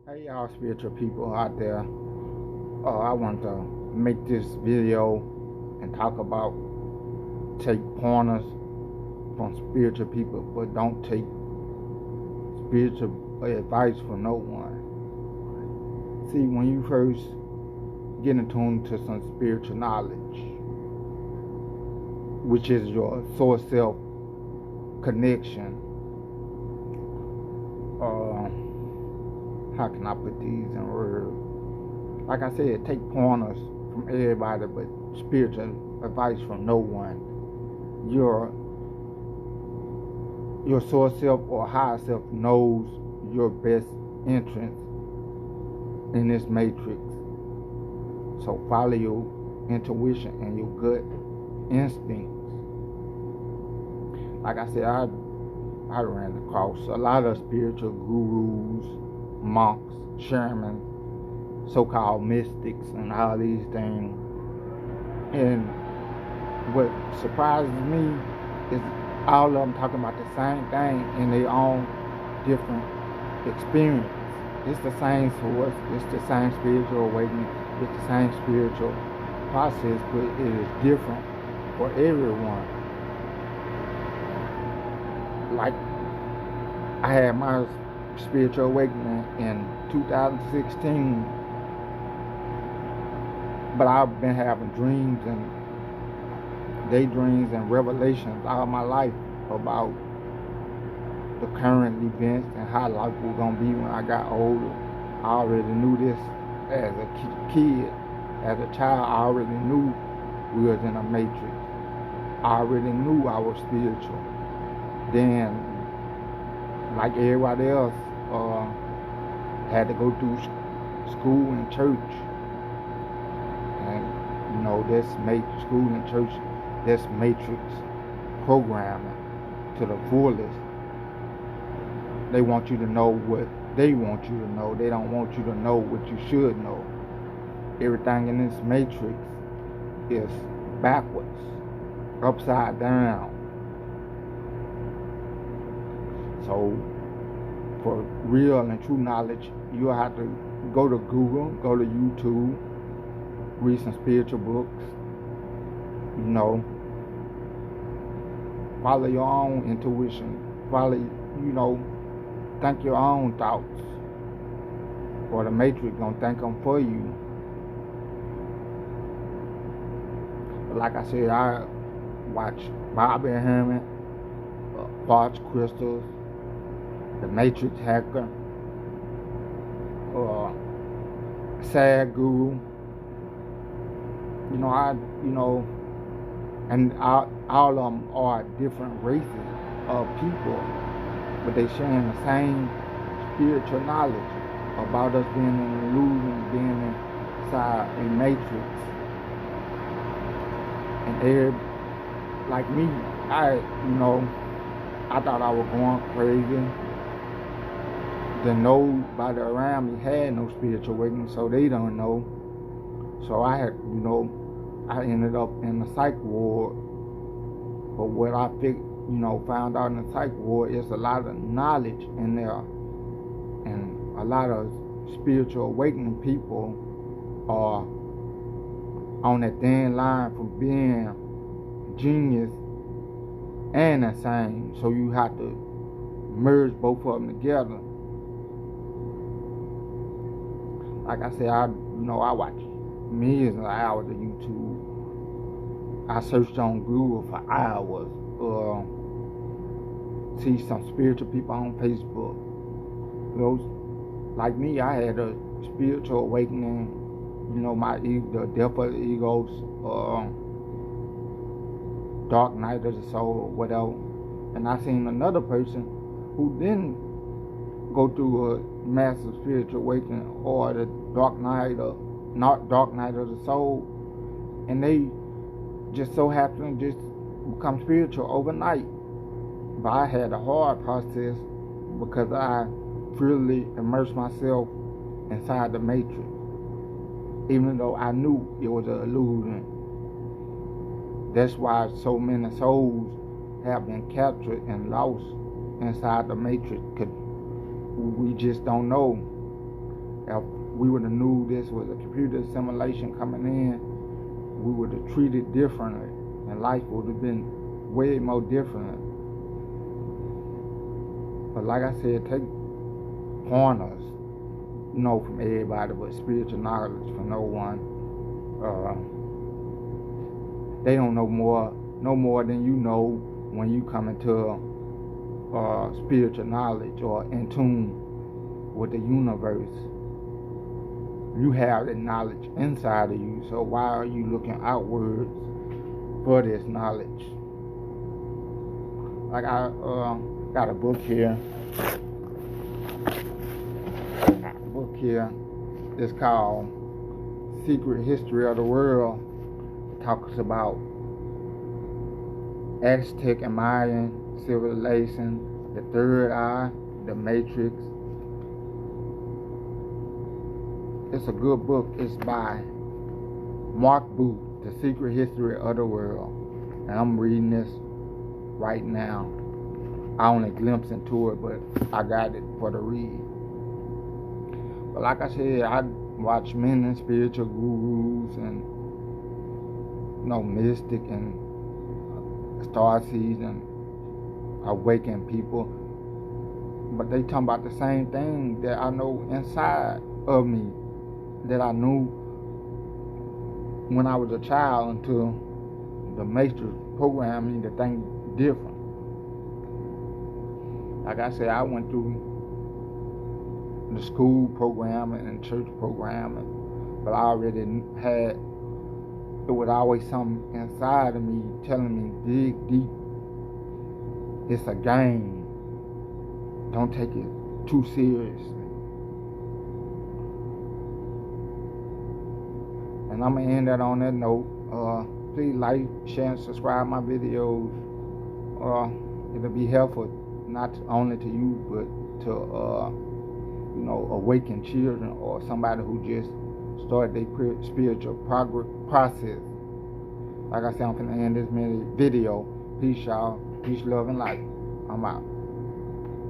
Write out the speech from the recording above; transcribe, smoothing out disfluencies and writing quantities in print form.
Hey y'all spiritual people out there. I want to make this video and talk about take pointers from spiritual people, but don't take spiritual advice from no one. See, when you first get in tune to some spiritual knowledge, which is your source self connection, how can I put these in words? Like I said, take pointers from everybody, but spiritual advice from no one. Your source self or higher self knows your best entrance in this matrix. So follow your intuition and your gut instincts. Like I said, I ran across a lot of spiritual gurus, monks, shamans, so-called mystics, and all these things. And what surprises me is all of them talking about the same thing in their own different experience. It's the same source, it's the same spiritual awakening, it's the same spiritual process, but it is different for everyone. Like, I had my spiritual awakening in 2016, but I've been having dreams and daydreams and revelations all my life about the current events and how life was going to be when I got older. I already knew this as a kid. As a child, I already knew we was in a matrix. I already knew I was spiritual. Then, like everybody else, had to go through school and church. And, this school and church, that's matrix programming to the fullest. They want you to know what they want you to know. They don't want you to know what you should know. Everything in this matrix is backwards, upside down. So, for real and true knowledge, you have to go to Google, go to YouTube, read some spiritual books, follow your own intuition, think your own thoughts, or the matrix gonna think them for you. But like I said, I watch Bobby Herman, Quartz Crystals, The Matrix Hacker, Sadhguru. And all of them are different races of people, but they sharing the same spiritual knowledge about us being in an illusion, being inside a matrix. And like me, I thought I was going crazy. Then nobody around me had no spiritual awakening, so they don't know. So I had, I ended up in the psych ward. But what I found out in the psych ward is a lot of knowledge in there, and a lot of spiritual awakening people are on that thin line from being genius and insane. So you have to merge both of them together. Like I said, I watch millions of hours of YouTube. I searched on Google for hours. See some spiritual people on Facebook. Like me, I had a spiritual awakening. The death of the egos, dark night of the soul, or whatever. And I seen another person who didn't go through a massive spiritual awakening or the dark night of the soul, and they just so happen to just become spiritual overnight. But I had a hard process because I really immersed myself inside the matrix, even though I knew it was an illusion. That's why so many souls have been captured and lost inside the matrix, because we just don't know. If we would have knew this was a computer simulation coming in, we would have treated differently, and life would have been way more different. But like I said, take pointers, from everybody, but spiritual knowledge from no one. They don't know no more than you know when you come into spiritual knowledge or in tune with the universe. You have that knowledge inside of you, so why are you looking outwards for this knowledge? Like I got a book here. It's called Secret History of the World. It talks about Aztec and Mayan civilization, the third eye, the Matrix. It's a good book. It's by Mark Booth, The Secret History of the World. And I'm reading this right now. I only glimpsed into it, but I got it for the read. But like I said, I watch many spiritual gurus and mystic and starseeds and awakened people. But they talking about the same thing that I know inside of me, that I knew when I was a child until the Matrix programmed me to think different. Like I said, I went through the school programming and church programming, but I already had, it was always something inside of me telling me, dig deep. It's a game. Don't take it too seriously. And I'm going to end that on that note. Please like, share, and subscribe my videos. It'll be helpful not only to you, but to awakened children or somebody who just started their spiritual process. Like I said, I'm finna end this video. Peace, y'all. Peace, love, and light. I'm out.